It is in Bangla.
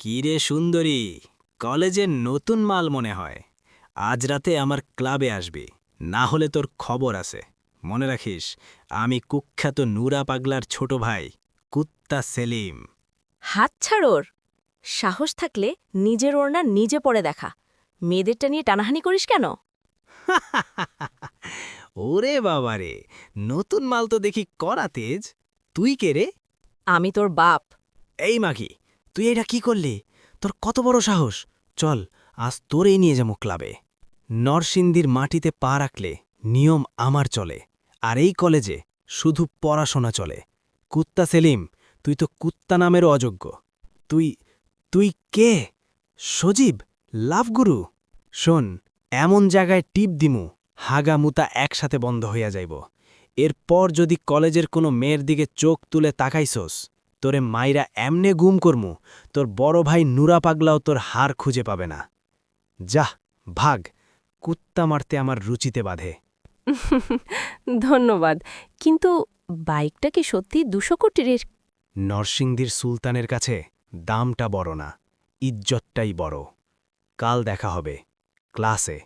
কিরে সুন্দরী, কলেজের নতুন মাল মনে হয়। আজ রাতে আমার ক্লাবে আসবি, না হলে তোর খবর আছে। মনে রাখিস, আমি কুখ্যাত নুরা পাগলার ছোট ভাই, কুত্তা সেলিম। হাত ছাড় ওর। সাহস থাকলে নিজের ওড়না নিজে পরে দেখা। মেয়েদেরটা নিয়ে টানাহানি করিস কেন? ওরে বাবারে, নতুন মাল তো দেখি কড়া তেজ। তুই কে রে? আমি তোর বাপ। এই মাগি, তুই এটা কি করলি? তোর কত বড় সাহস! চল, আজ তোরেই নিয়ে যাবো ক্লাবে। নরসিংদীর মাটিতে পা রাখলে নিয়ম আমার চলে, আর এই কলেজে শুধু পড়াশোনা চলে। কুত্তা সেলিম, তুই তো কুত্তা নামেরও অযোগ্য। তুই তুই কে? সজীব, লাভগুরু? শোন, এমন জায়গায় টিপ দিমু, হাগা মুতা একসাথে বন্ধ হইয়া যাইব। এরপর যদি কলেজের কোনো মেয়ের দিকে চোখ তুলে তাকাইছস, তোরে মাইরা এমনে গুম করমু, তোর বড় ভাই নুরা পাগলাও তোর হার খুঁজে পাবে না। যাহ, ভাগ, কুত্তা মারতে আমার রুচিতে বাঁধে। ধন্যবাদ, কিন্তু বাইকটা কি সত্যি 200 কোটির? নরসিংদীর সুলতানের কাছে দামটা বড় না, ইজ্জতটাই বড়। কাল দেখা হবে, ক্লাসে।